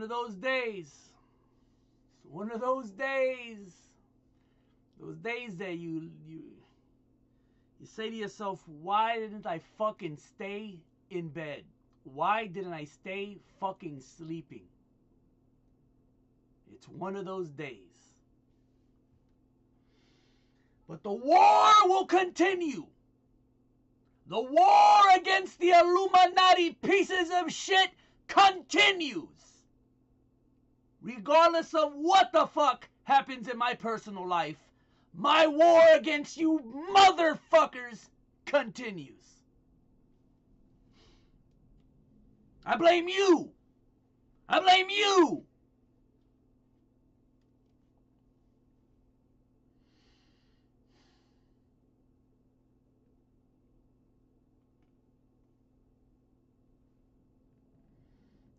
of those days. It's one of those days. Those days that you say to yourself, why didn't I fucking stay in bed? Why didn't I stay fucking sleeping? It's one of those days. But the war will continue. The war against the Illuminati pieces of shit continues. Regardless of what the fuck happens in my personal life, my war against you motherfuckers continues. I blame you. I blame you.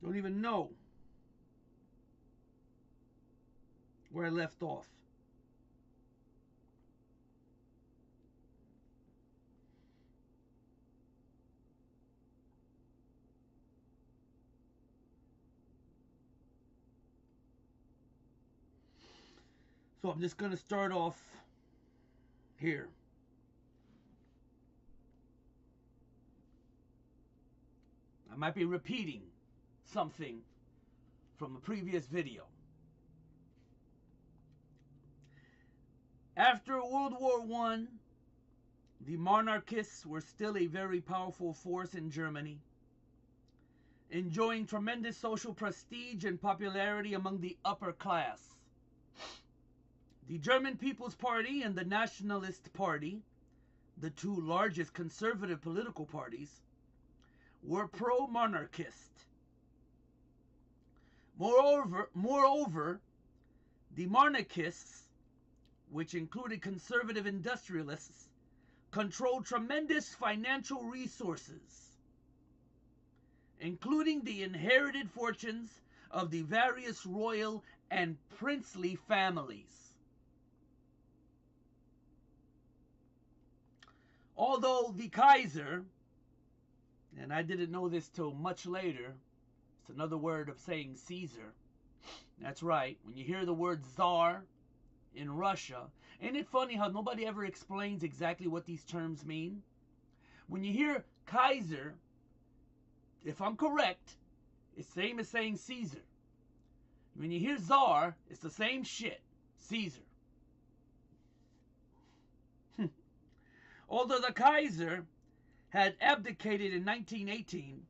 Don't even know where I left off. So I'm just going to start off here. I might be repeating something from a previous video. After World War I, the monarchists were still a very powerful force in Germany, enjoying tremendous social prestige and popularity among the upper class. The German People's Party and the Nationalist Party, the two largest conservative political parties, were pro-monarchist. Moreover, the monarchists, which included conservative industrialists, controlled tremendous financial resources, including the inherited fortunes of the various royal and princely families. Although the Kaiser, and I didn't know this till much later, it's another word of saying Caesar. That's right. When you hear the word Tsar in Russia, ain't it funny how nobody ever explains exactly what these terms mean? When you hear Kaiser, if I'm correct, it's the same as saying Caesar. When you hear Tsar, it's the same shit. Caesar. Although the Kaiser had abdicated in 1918,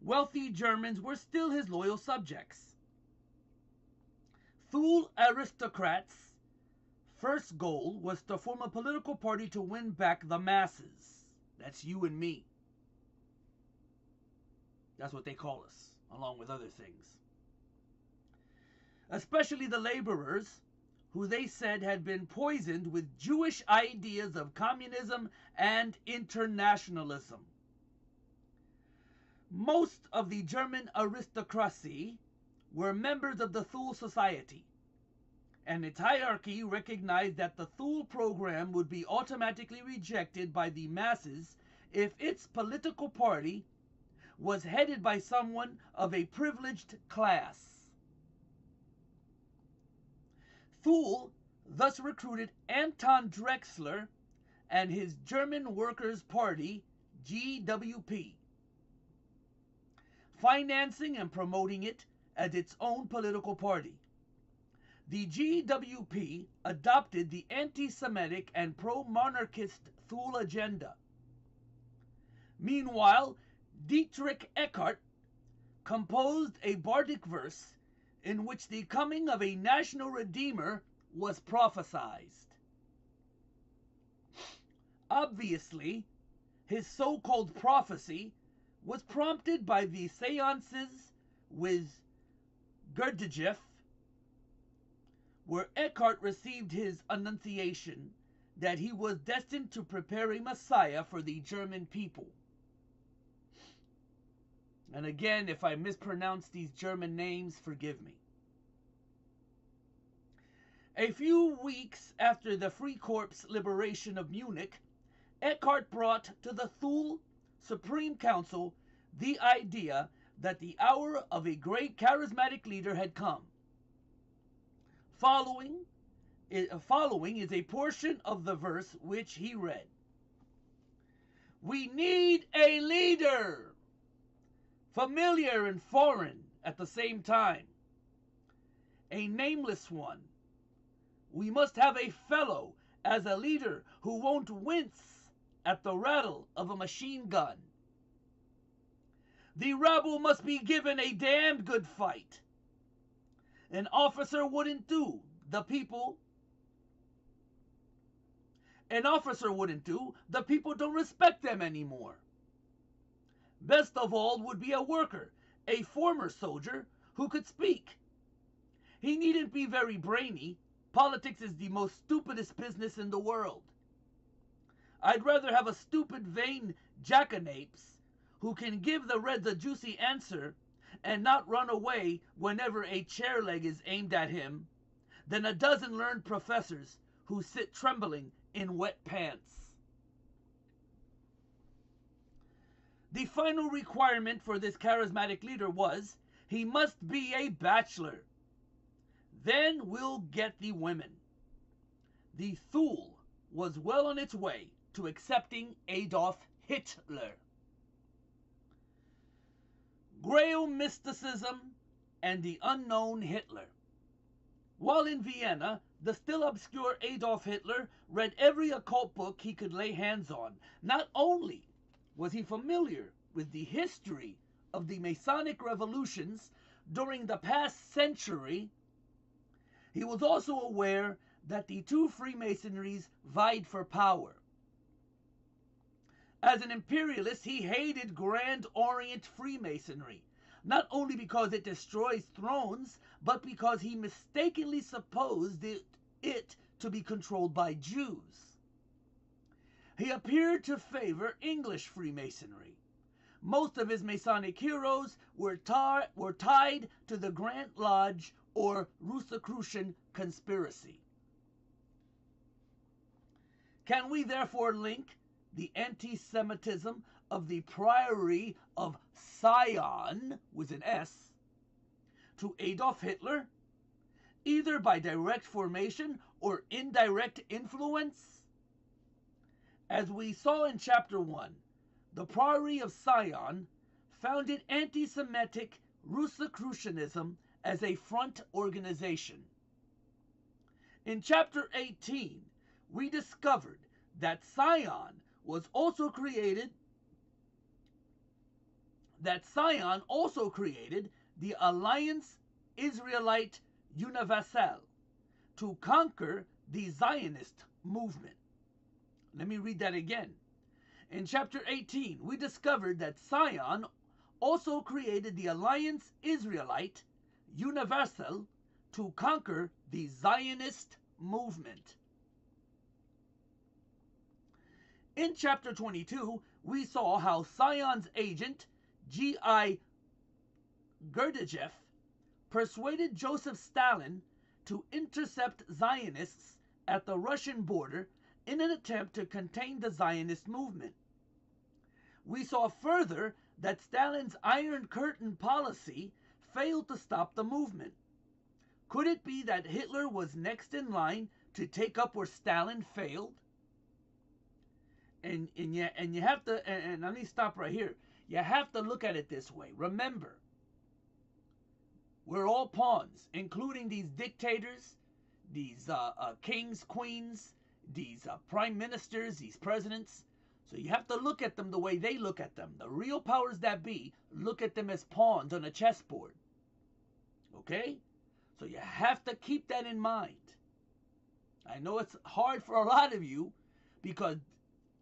wealthy Germans were still his loyal subjects. Thule aristocrats' first goal was to form a political party to win back the masses. That's you and me. That's what they call us, along with other things. Especially the laborers, who they said had been poisoned with Jewish ideas of communism and internationalism. Most of the German aristocracy were members of the Thule Society, and its hierarchy recognized that the Thule program would be automatically rejected by the masses if its political party was headed by someone of a privileged class. Thule thus recruited Anton Drexler and his German Workers' Party, GWP, financing and promoting it as its own political party. The GWP adopted the anti-Semitic and pro-monarchist Thule agenda. Meanwhile, Dietrich Eckart composed a bardic verse in which the coming of a national redeemer was prophesied. Obviously, his so-called prophecy was prompted by the seances with Gurdjieff, where Eckart received his annunciation that he was destined to prepare a Messiah for the German people. And again, if I mispronounce these German names, forgive me. A few weeks after the Free Corps liberation of Munich, Eckart brought to the Thule Supreme Council the idea that the hour of a great charismatic leader had come. Following is a portion of the verse which he read. We need a leader, familiar and foreign at the same time, a nameless one. We must have a fellow as a leader who won't wince at the rattle of a machine gun. The rebel must be given a damned good fight. An officer wouldn't do. The people don't respect them anymore. Best of all would be a worker, a former soldier who could speak. He needn't be very brainy. Politics is the most stupidest business in the world. I'd rather have a stupid, vain jackanapes who can give the Reds a juicy answer and not run away whenever a chair leg is aimed at him than a dozen learned professors who sit trembling in wet pants. The final requirement for this charismatic leader was he must be a bachelor. Then we'll get the women. The Thule was well on its way to accepting Adolf Hitler. Grail mysticism and the unknown Hitler. While in Vienna, the still obscure Adolf Hitler read every occult book he could lay hands on. Not only was he familiar with the history of the Masonic revolutions during the past century, he was also aware that the two Freemasonries vied for power. As an imperialist, he hated Grand Orient Freemasonry, not only because it destroys thrones, but because he mistakenly supposed it to be controlled by Jews. He appeared to favor English Freemasonry. Most of his Masonic heroes were tied to the Grand Lodge or Rosicrucian conspiracy. Can we therefore link the anti-Semitism of the Priory of Sion, with an S, to Adolf Hitler, either by direct formation or indirect influence? As we saw in Chapter 1, the Priory of Sion founded anti-Semitic Rosicrucianism as a front organization. In Chapter 18, we discovered that Sion also created the Alliance Israelite Universelle to conquer the Zionist movement. Let me read that again. In chapter 18, we discovered that Sion also created the Alliance Israelite Universelle to conquer the Zionist movement. In chapter 22, we saw how Sion's agent, G.I. Gurdjieff, persuaded Joseph Stalin to intercept Zionists at the Russian border in an attempt to contain the Zionist movement. We saw further that Stalin's Iron Curtain policy failed to stop the movement. Could it be that Hitler was next in line to take up where Stalin failed? And you have to, and let me stop right here. You have to look at it this way. Remember, we're all pawns, including these dictators, these kings, queens, these prime ministers, these presidents. So you have to look at them the way they look at them. The real powers that be look at them as pawns on a chessboard. Okay? So you have to keep that in mind. I know it's hard for a lot of you because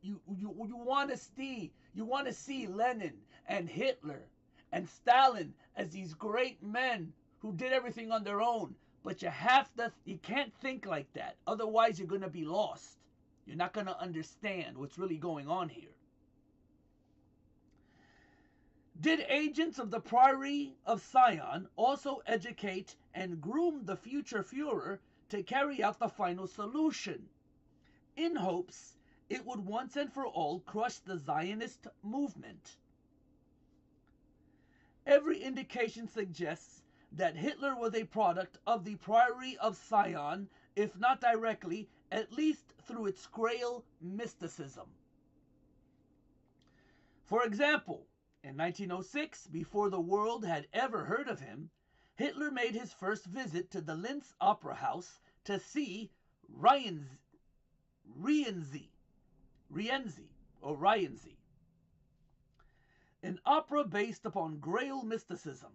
you want to see Lenin and Hitler and Stalin as these great men who did everything on their own. But you can't think like that. Otherwise, you're going to be lost. You're not going to understand what's really going on here. Did agents of the Priory of Sion also educate and groom the future Führer to carry out the final solution, in hopes it would once and for all crush the Zionist movement? Every indication suggests that Hitler was a product of the Priory of Sion, if not directly, at least through its Grail mysticism. For example, in 1906, before the world had ever heard of him, Hitler made his first visit to the Linz Opera House to see Rienzi, an opera based upon Grail mysticism.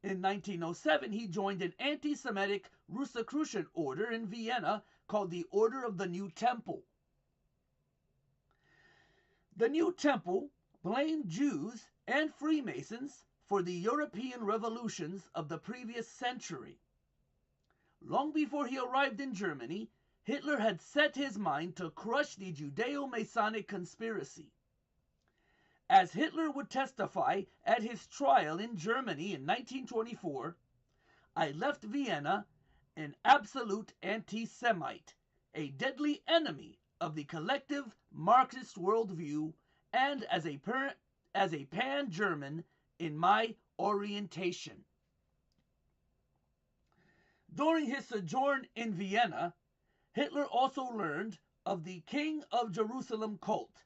In 1907, he joined an anti-Semitic Rosicrucian order in Vienna called the Order of the New Temple. The New Temple blamed Jews and Freemasons for the European revolutions of the previous century. Long before he arrived in Germany, Hitler had set his mind to crush the Judeo-Masonic conspiracy. As Hitler would testify at his trial in Germany in 1924, I left Vienna an absolute anti-Semite, a deadly enemy of the collective Marxist worldview, and as a pan-German in my orientation. During his sojourn in Vienna, Hitler also learned of the King of Jerusalem cult,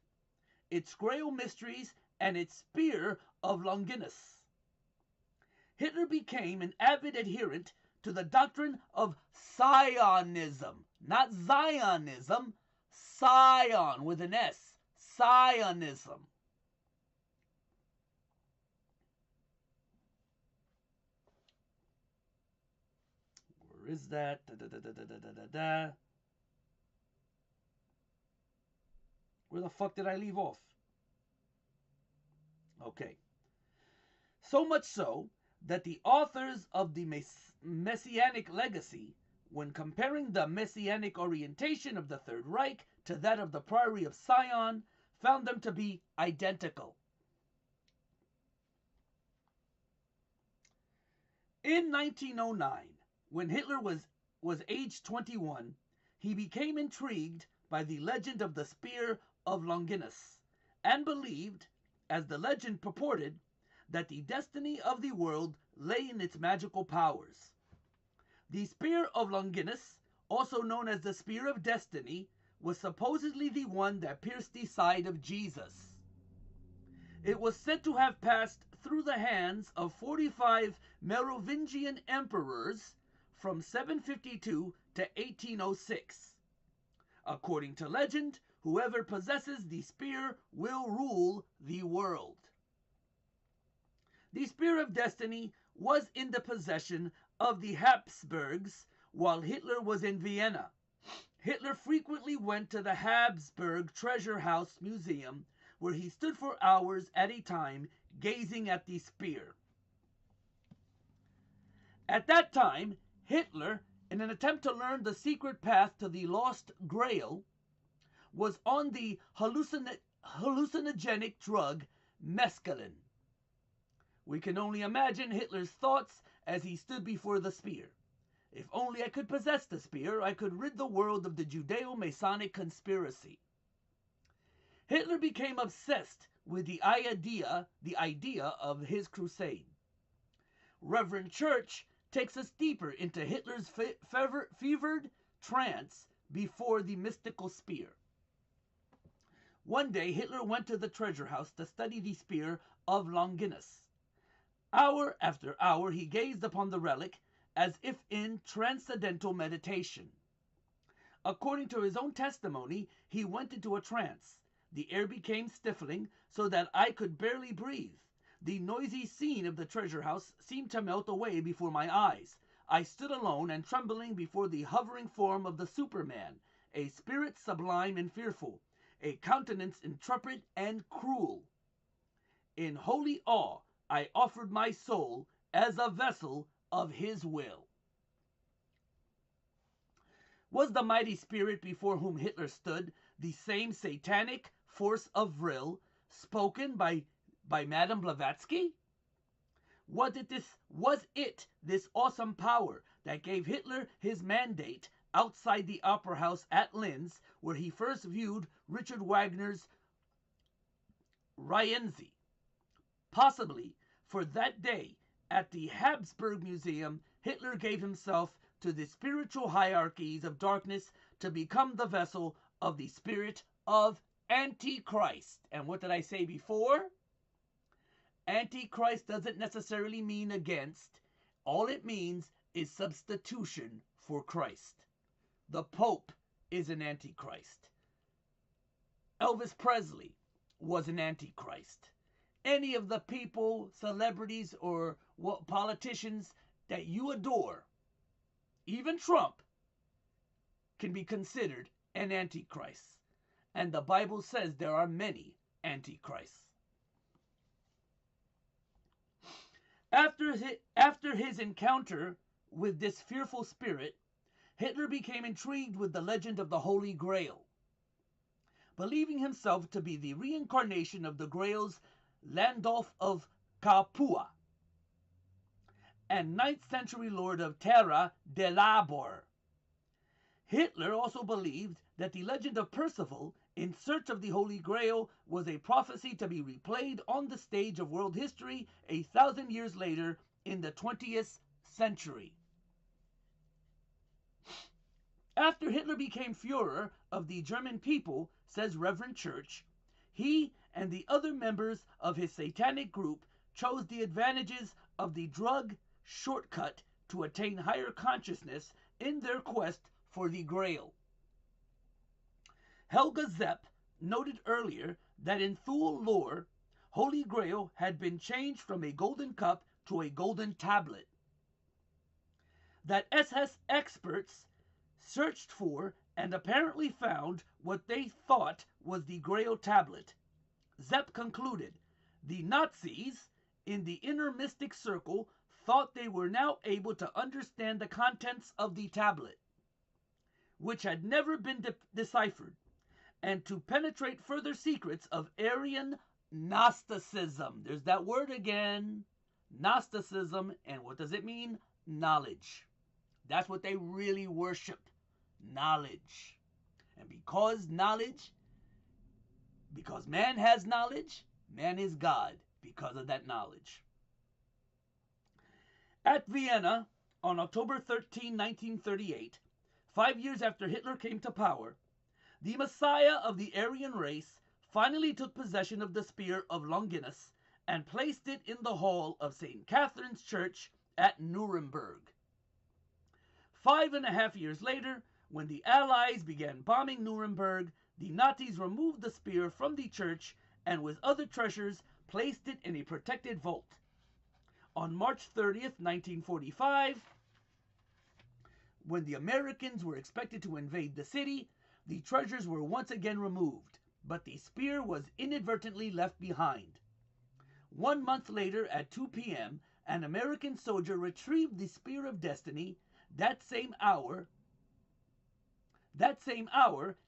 its Grail mysteries, and its spear of Longinus. Hitler became an avid adherent to the doctrine of Sionism, not Zionism, Sion with an S, Sionism. Where is that? Where the fuck did I leave off? Okay. So much so that the authors of the Messianic legacy, when comparing the Messianic orientation of the Third Reich to that of the Priory of Sion, found them to be identical. In 1909, when Hitler was age 21, he became intrigued by the legend of the Spear of Longinus, and believed, as the legend purported, that the destiny of the world lay in its magical powers. The Spear of Longinus, also known as the Spear of Destiny, was supposedly the one that pierced the side of Jesus. It was said to have passed through the hands of 45 Merovingian emperors from 752 to 1806. According to legend, whoever possesses the spear will rule the world. The Spear of Destiny was in the possession of the Habsburgs while Hitler was in Vienna. Hitler frequently went to the Habsburg Treasure House Museum, where he stood for hours at a time gazing at the spear. At that time, Hitler, in an attempt to learn the secret path to the Lost Grail, was on the hallucinogenic drug mescaline. We can only imagine Hitler's thoughts as he stood before the spear. If only I could possess the spear, I could rid the world of the Judeo-Masonic conspiracy. Hitler became obsessed with the idea of his crusade. Reverend Church takes us deeper into Hitler's fevered trance before the mystical spear. One day, Hitler went to the treasure house to study the spear of Longinus. Hour after hour, he gazed upon the relic as if in transcendental meditation. According to his own testimony, he went into a trance. The air became stifling so that I could barely breathe. The noisy scene of the treasure house seemed to melt away before my eyes. I stood alone and trembling before the hovering form of the Superman, a spirit sublime and fearful, a countenance intrepid and cruel. In holy awe, I offered my soul as a vessel of his will. Was the mighty spirit before whom Hitler stood the same satanic force of vril spoken by Madame Blavatsky? Was it this awesome power that gave Hitler his mandate outside the opera house at Linz, where he first viewed Richard Wagner's Rienzi? Possibly, For that day, at the Habsburg Museum, Hitler gave himself to the spiritual hierarchies of darkness to become the vessel of the spirit of Antichrist. And what did I say before? Antichrist doesn't necessarily mean against. All it means is substitution for Christ. The Pope is an Antichrist. Elvis Presley was an Antichrist. Any of the people, celebrities, or politicians that you adore, even Trump, can be considered an Antichrist. And the Bible says there are many Antichrists. After his encounter with this fearful spirit, Hitler became intrigued with the legend of the Holy Grail, believing himself to be the reincarnation of the Grail's Landulf of Capua and 9th century lord of Terra de Labor. Hitler also believed that the legend of Percival in search of the Holy Grail was a prophecy to be replayed on the stage of world history 1,000 years later in the 20th century. After Hitler became Führer of the German people, says Reverend Church, he and the other members of his satanic group chose the advantages of the drug shortcut to attain higher consciousness in their quest for the Grail. Helga Zepp noted earlier that in Thule lore, Holy Grail had been changed from a golden cup to a golden tablet. That SS experts searched for and apparently found what they thought was the Grail tablet. Zepp concluded the Nazis in the inner mystic circle thought they were now able to understand the contents of the tablet, which had never been deciphered, and to penetrate further secrets of Aryan Gnosticism. There's that word again, Gnosticism, and what does it mean? Knowledge. That's what they really worship, knowledge. And because man has knowledge, man is God because of that knowledge. At Vienna, on October 13, 1938, 5 years after Hitler came to power, the Messiah of the Aryan race finally took possession of the spear of Longinus and placed it in the hall of St. Catherine's Church at Nuremberg. 5.5 years later, when the Allies began bombing Nuremberg, the Nazis removed the spear from the church and with other treasures placed it in a protected vault. On March 30th, 1945, when the Americans were expected to invade the city, the treasures were once again removed, but the spear was inadvertently left behind. 1 month later, at 2 p.m., an American soldier retrieved the Spear of Destiny. That same hour,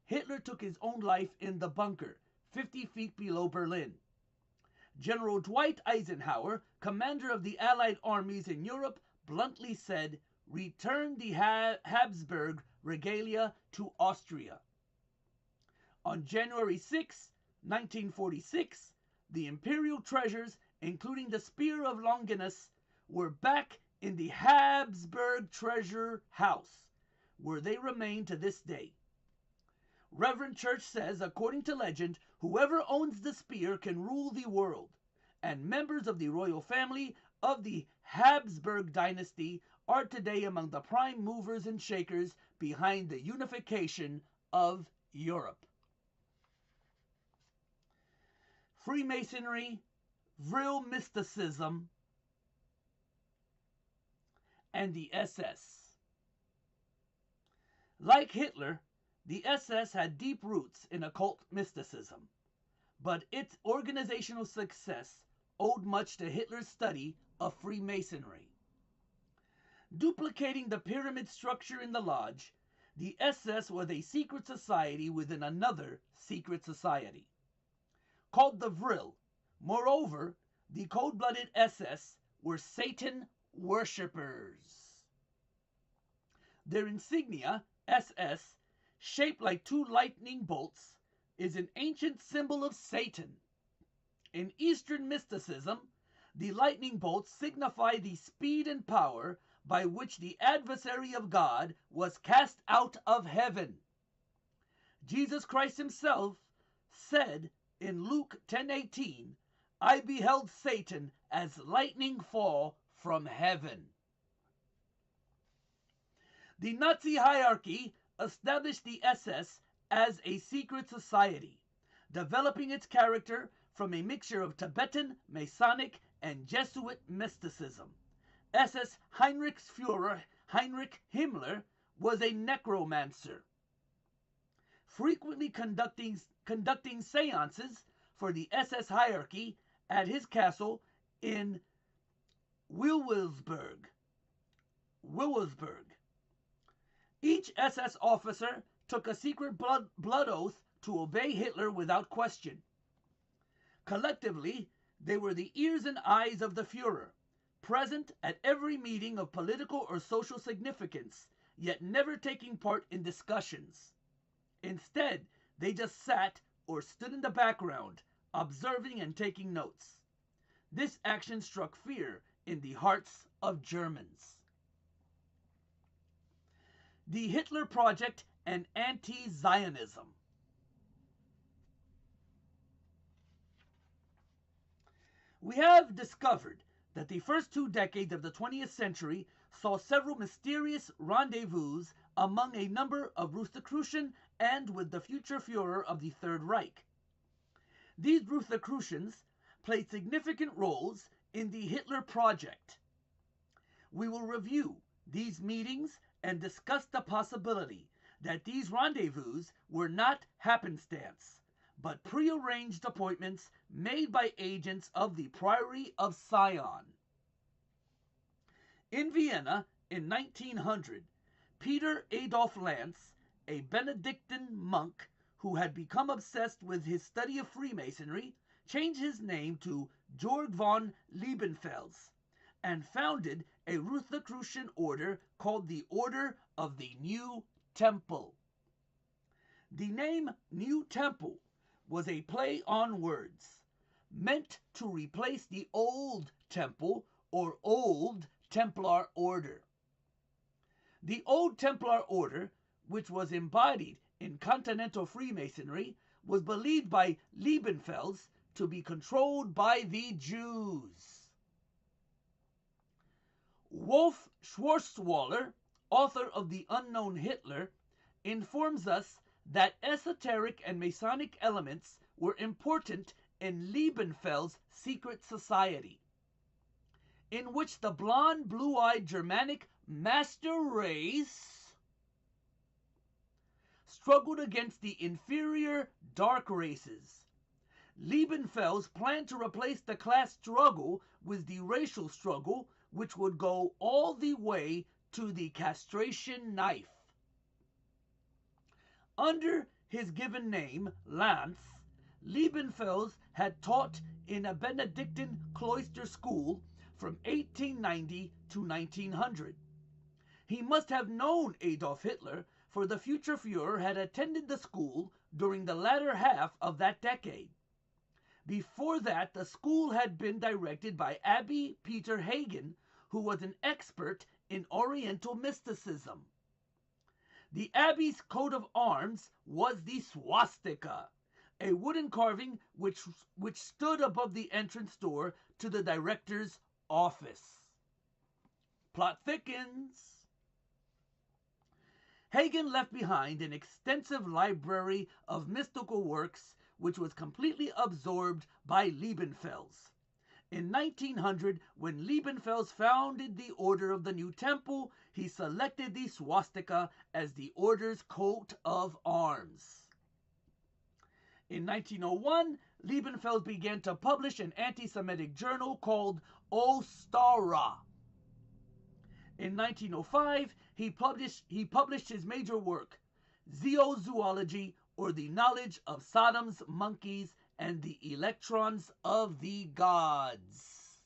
Hitler took his own life in the bunker, 50 feet below Berlin. General Dwight Eisenhower, commander of the Allied armies in Europe, bluntly said, "Return the Habsburg regalia to Austria." On January 6, 1946, the imperial treasures, including the Spear of Longinus, were back in the Habsburg Treasure House, where they remain to this day. Reverend Church says, according to legend, whoever owns the spear can rule the world, and members of the royal family of the Habsburg dynasty are today among the prime movers and shakers behind the unification of Europe. Freemasonry, Vril mysticism, and the SS. Like Hitler, the SS had deep roots in occult mysticism, but its organizational success owed much to Hitler's study of Freemasonry. Duplicating the pyramid structure in the lodge, the SS was a secret society within another secret society, called the Vril. Moreover, the cold-blooded SS were Satan worshippers. Their insignia, SS, shaped like 2 lightning bolts, is an ancient symbol of Satan. In Eastern mysticism, The lightning bolts signify the speed and power by which the adversary of God was cast out of heaven. Jesus Christ himself said in Luke 10:18, I beheld Satan as lightning fall from heaven. The Nazi hierarchy established the SS as a secret society, developing its character from a mixture of Tibetan, Masonic, and Jesuit mysticism. SS Heinrichsführer Heinrich Himmler was a necromancer, frequently conducting seances for the SS hierarchy at his castle in Wilhelmsburg. Each SS officer took a secret blood oath to obey Hitler without question. Collectively, they were the ears and eyes of the Führer, present at every meeting of political or social significance, yet never taking part in discussions. Instead, they just sat or stood in the background, observing and taking notes. This action struck fear in the hearts of Germans. The Hitler Project and anti-Zionism. We have discovered that the first 2 decades of the 20th century saw several mysterious rendezvous among a number of Rosicrucian and with the future Führer of the Third Reich. These Rosicrucians played significant roles in the Hitler Project. We will review these meetings and discuss the possibility that these rendezvous were not happenstance, but prearranged appointments made by agents of the Priory of Sion. In Vienna in 1900, Peter Adolf Lantz, a Benedictine monk who had become obsessed with his study of Freemasonry, changed his name to Georg von Liebenfels and founded a Rosicrucian order called the Order of the New Temple. The name New Temple was a play on words, meant to replace the Old Temple or Old Templar Order. The Old Templar Order, which was embodied in continental Freemasonry, was believed by Liebenfels to be controlled by the Jews. Wolf Schwarzwaller, author of The Unknown Hitler, informs us that esoteric and Masonic elements were important in Liebenfels' secret society, in which the blonde, blue-eyed Germanic master race struggled against the inferior dark races. Liebenfels planned to replace the class struggle with the racial struggle, which would go all the way to the castration knife. Under his given name, Lantz, Liebenfels had taught in a Benedictine cloister school from 1890 to 1900. He must have known Adolf Hitler, for the future Führer had attended the school during the latter half of that decade. Before that, the school had been directed by Abbé Peter Hagen, who was an expert in Oriental mysticism. The Abbey's coat of arms was the swastika, a wooden carving which stood above the entrance door to the director's office. Plot thickens. Hagen left behind an extensive library of mystical works which was completely absorbed by Liebenfels. In 1900, when Liebenfels founded the Order of the New Temple, he selected the swastika as the order's coat of arms. In 1901, Liebenfels began to publish an anti-Semitic journal called Ostara. In 1905, he published his major work, Zoozoology, or the Knowledge of Sodom's Monkeys and the Electrons of the Gods.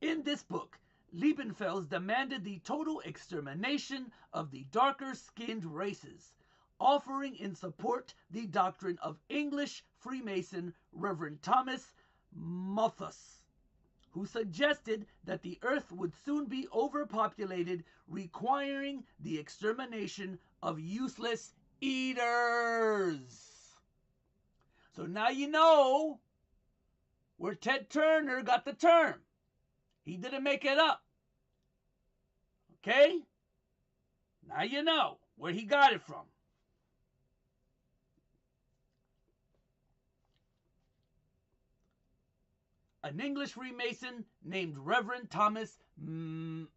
In this book, Liebenfels demanded the total extermination of the darker-skinned races, offering in support the doctrine of English Freemason Reverend Thomas Malthus, who suggested that the earth would soon be overpopulated, requiring the extermination of useless eaters. So now you know where Ted Turner got the term. He didn't make it up. Okay? Now you know where he got it from. An English Freemason named Reverend Thomas Malthus.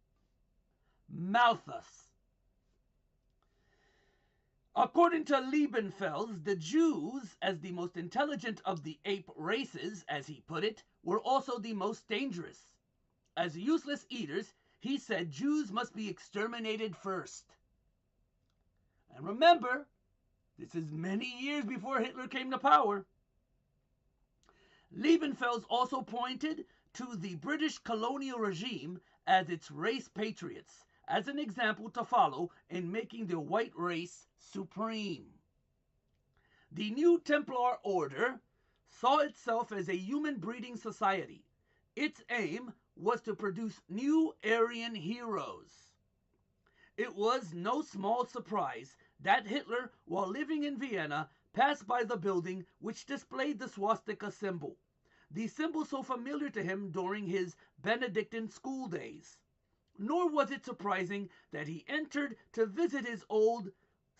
According to Liebenfels, the Jews, as the most intelligent of the ape races, as he put it, were also the most dangerous. As useless eaters, he said Jews must be exterminated first. And remember, this is many years before Hitler came to power. Liebenfels also pointed to the British colonial regime as its race patriots, as an example to follow in making the white race supreme. The New Templar Order saw itself as a human breeding society. Its aim was to produce new Aryan heroes. It was no small surprise that Hitler, while living in Vienna, passed by the building which displayed the swastika symbol, the symbol so familiar to him during his Benedictine school days. Nor was it surprising that he entered to visit his old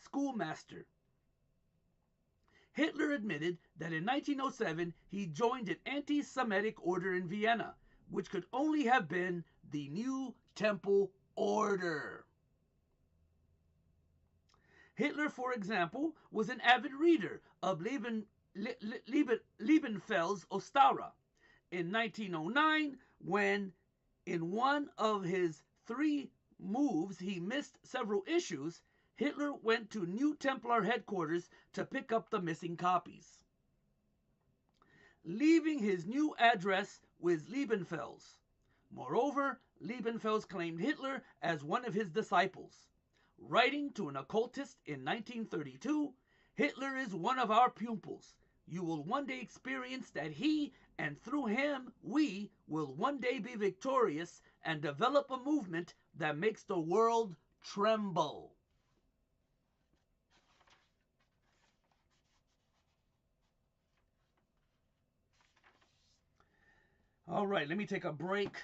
schoolmaster. Hitler admitted that in 1907 he joined an anti-Semitic order in Vienna, which could only have been the New Temple Order. Hitler, for example, was an avid reader of Liebenfels' Ostara. In 1909, when in one of his 3 moves he missed several issues, Hitler went to New Templar headquarters to pick up the missing copies, leaving his new address with Liebenfels. Moreover, Liebenfels claimed Hitler as one of his disciples. Writing to an occultist in 1932, Hitler is one of our pupils. You will one day experience that he, and through him, we will one day be victorious and develop a movement that makes the world tremble. All right, let me take a break.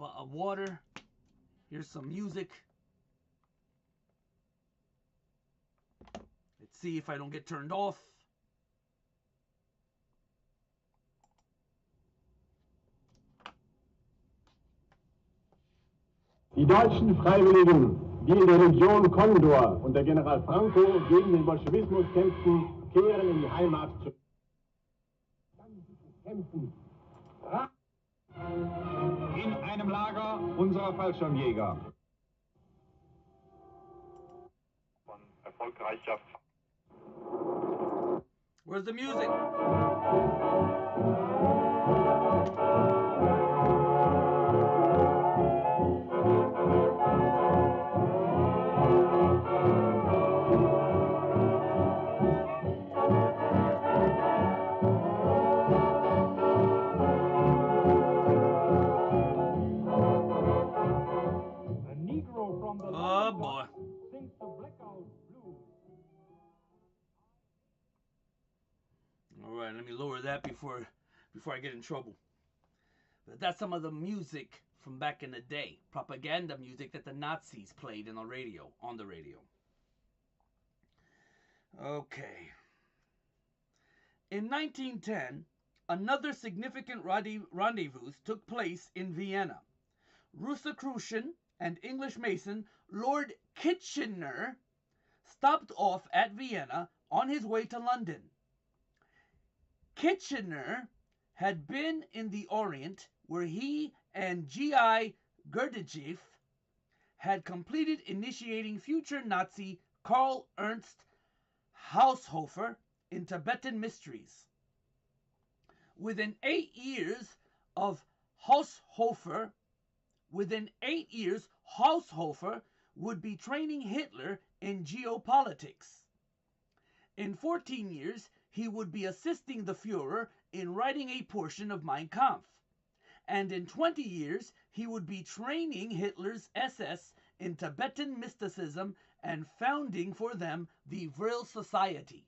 Of water. Here's some music. Let's see if I don't get turned off. Die deutschen Freiwilligen, die in der Region Condor unter General Franco gegen den Bolschewismus kämpften, kehren in die Heimat zurück. Kämpfen. In einem Lager unserer Fallschirmjäger. Von erfolgreicher. Where's the music? Oh boy. All right, let me lower that before I get in trouble. But that's some of the music from back in the day, propaganda music that the Nazis played on the radio. Okay. In 1910, another significant rendezvous took place in Vienna. Rosicrucian and English Mason Lord Kitchener stopped off at Vienna on his way to London. Kitchener had been in the Orient, where he and G.I. Gurdjieff had completed initiating future Nazi Karl Ernst Haushofer in Tibetan mysteries. Within 8 years, Haushofer would be training Hitler in geopolitics. In 14 years, he would be assisting the Fuhrer in writing a portion of Mein Kampf. And in 20 years, he would be training Hitler's SS in Tibetan mysticism and founding for them the Vril Society.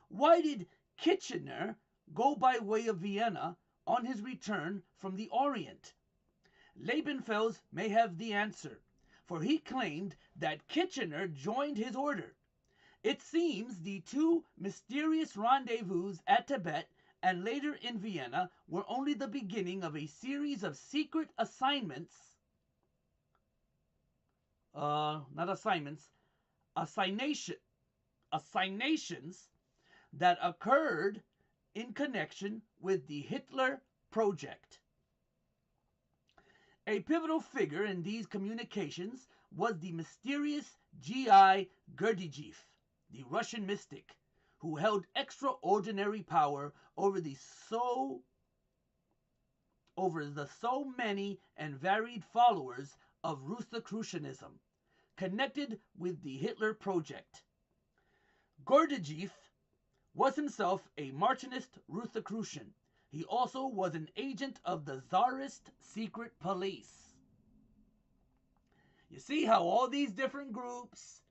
Why did Kitchener go by way of Vienna on his return from the Orient? Liebenfels may have the answer, for he claimed that Kitchener joined his order. It seems the two mysterious rendezvous at Tibet and later in Vienna were only the beginning of a series of secret assignations that occurred in connection with the Hitler Project. A pivotal figure in these communications was the mysterious G.I. Gurdjieff, the Russian mystic, who held extraordinary power over the so many and varied followers of Rosicrucianism, connected with the Hitler Project. Gurdjieff was himself a Marxist Rosicrucian. He also was an agent of the Tsarist secret police. You see how all these different groups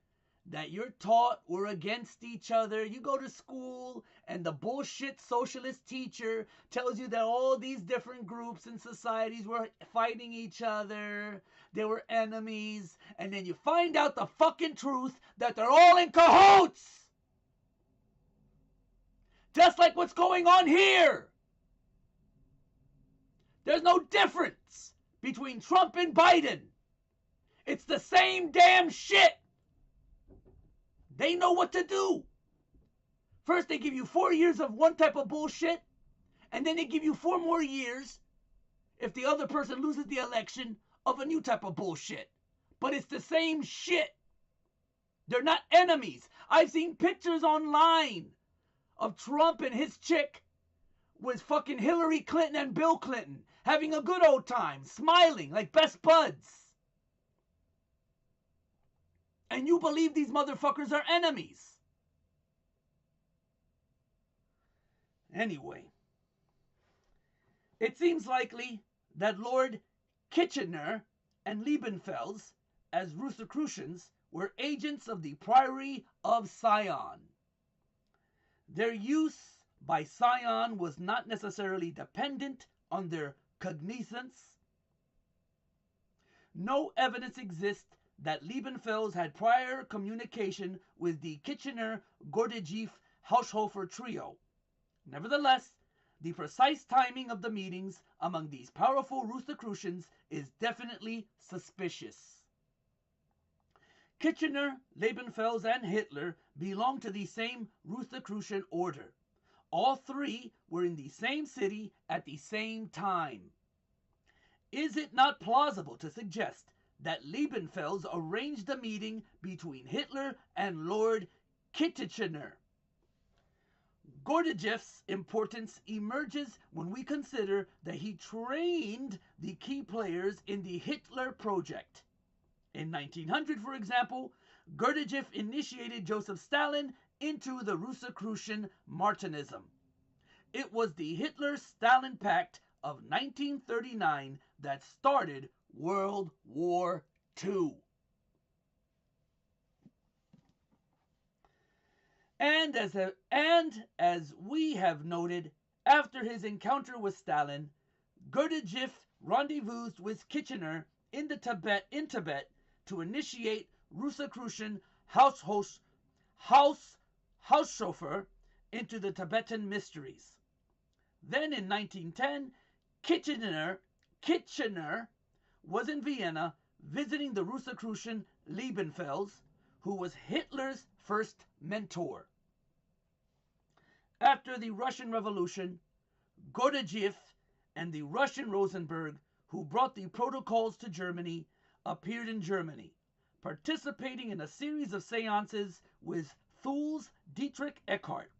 that you're taught were against each other. You go to school and the bullshit socialist teacher tells you that all these different groups and societies were fighting each other. They were enemies. And then you find out the fucking truth that they're all in cahoots. Just like what's going on here. There's no difference between Trump and Biden. It's the same damn shit. They know what to do. First, they give you 4 years of one type of bullshit, and then they give you 4 more years, if the other person loses the election, of a new type of bullshit. But it's the same shit. They're not enemies. I've seen pictures online of Trump and his chick with fucking Hillary Clinton and Bill Clinton having a good old time, smiling like best buds. And you believe these motherfuckers are enemies. Anyway, it seems likely that Lord Kitchener and Liebenfels, as Rosicrucians, were agents of the Priory of Sion. Their use by Sion was not necessarily dependent on their cognizance. No evidence exists that Liebenfels had prior communication with the Kitchener-Gurdjieff-Haushofer trio. Nevertheless, the precise timing of the meetings among these powerful Rosicrucians is definitely suspicious. Kitchener, Liebenfels, and Hitler belonged to the same Rosicrucian order. All three were in the same city at the same time. Is it not plausible to suggest that Liebenfels arranged the meeting between Hitler and Lord Kitchener? Gurdjieff's importance emerges when we consider that he trained the key players in the Hitler Project. In 1900, for example, Gurdjieff initiated Joseph Stalin into the Rosicrucian Martinism. It was the Hitler-Stalin Pact of 1939 that started World War II. And as we have noted, after his encounter with Stalin, Gurdjieff rendezvoused with Kitchener in Tibet to initiate Rosicrucian Haushofer into the Tibetan mysteries. Then in 1910, Kitchener was in Vienna visiting the Rosicrucian Liebenfels, who was Hitler's first mentor. After the Russian Revolution, Gurdjieff and the Russian Rosenberg, who brought the protocols to Germany, appeared in Germany, participating in a series of seances with Thul's Dietrich Eckart.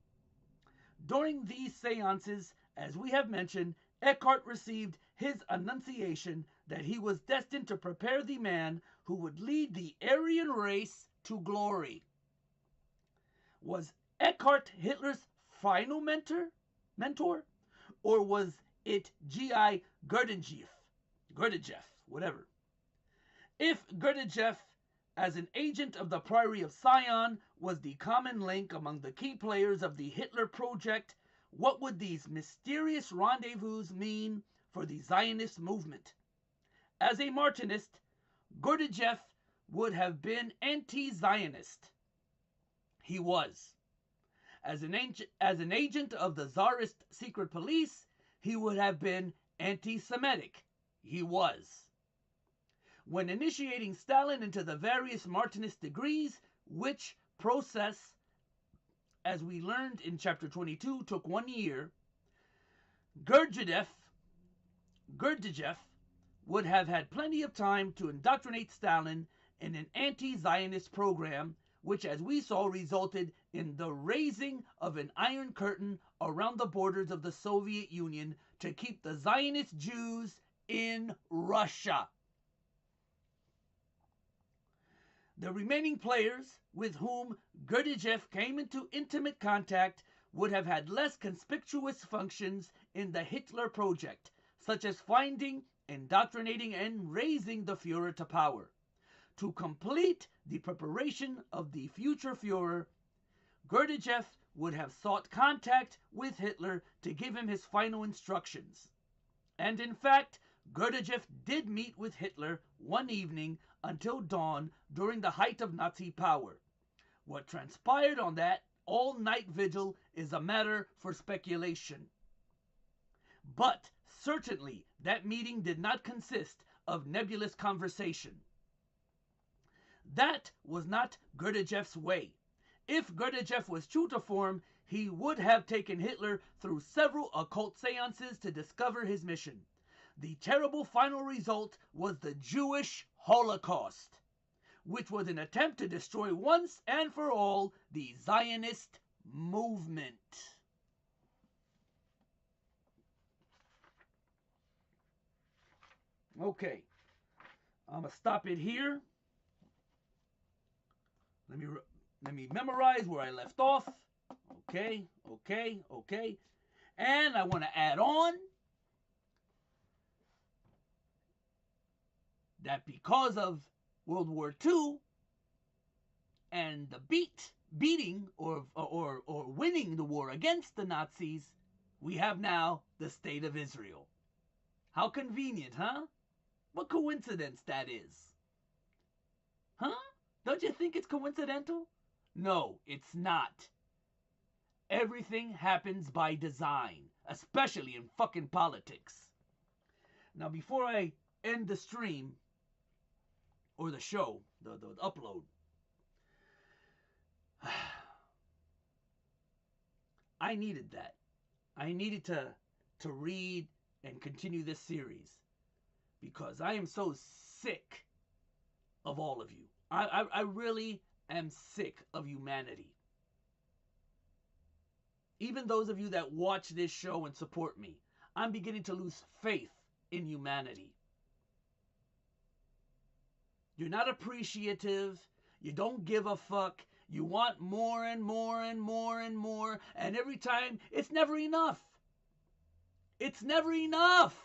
During these seances, as we have mentioned, Eckart received his annunciation that he was destined to prepare the man who would lead the Aryan race to glory. Was Eckart Hitler's final mentor? mentor? Or was it G.I. Gurdjieff, whatever. If Gurdjieff, as an agent of the Priory of Sion, was the common link among the key players of the Hitler Project, what would these mysterious rendezvous mean for the Zionist movement? As a Martinist, Gurdjieff would have been anti-Zionist. He was. As an agent of the Tsarist secret police, he would have been anti-Semitic. He was. When initiating Stalin into the various Martinist degrees, which process, as we learned in chapter 22, took 1 year, Gurdjieff would have had plenty of time to indoctrinate Stalin in an anti-Zionist program, which, as we saw, resulted in the raising of an iron curtain around the borders of the Soviet Union to keep the Zionist Jews in Russia. The remaining players with whom Gurdjieff came into intimate contact would have had less conspicuous functions in the Hitler Project, such as finding, indoctrinating, and raising the Führer to power. To complete the preparation of the future Führer, Gurdjieff would have sought contact with Hitler to give him his final instructions. And in fact, Gurdjieff did meet with Hitler one evening until dawn during the height of Nazi power. What transpired on that all-night vigil is a matter for speculation. But certainly that meeting did not consist of nebulous conversation. That was not Gurdjieff's way. If Gurdjieff was true to form, he would have taken Hitler through several occult seances to discover his mission. The terrible final result was the Jewish Holocaust, which was an attempt to destroy once and for all the Zionist movement. Okay, I'm going to stop it here. Let me memorize where I left off. Okay. And I want to add on that because of World War II and the beating or winning the war against the Nazis, we have now the State of Israel. How convenient, huh? What coincidence that is. Huh? Don't you think it's coincidental? No, it's not. Everything happens by design, especially in fucking politics. Now, before I end the stream, or the show, the upload, I needed that. I needed to read and continue this series because I am so sick of all of you. I really am sick of humanity. Even those of you that watch this show and support me, I'm beginning to lose faith in humanity. You're not appreciative. You don't give a fuck. You want more and more and more and more. And every time, it's never enough. It's never enough.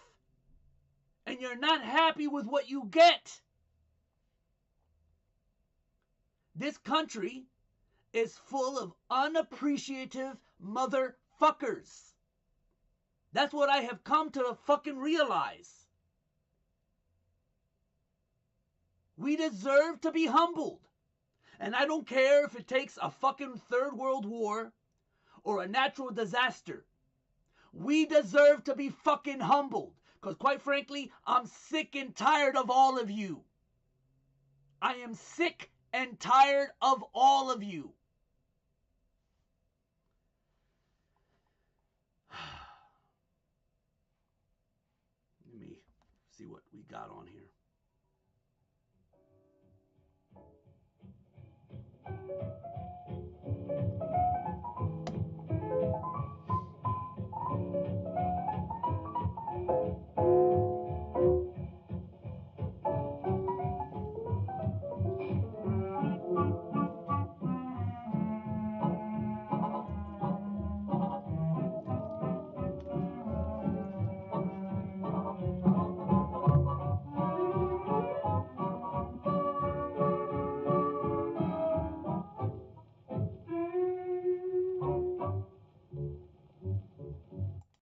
And you're not happy with what you get. This country is full of unappreciative motherfuckers. That's what I have come to fucking realize. We deserve to be humbled. And I don't care if it takes a fucking third world war or a natural disaster. We deserve to be fucking humbled. Because quite frankly, I'm sick and tired of all of you. I am sick and tired of all of you. Let me see what we got on here.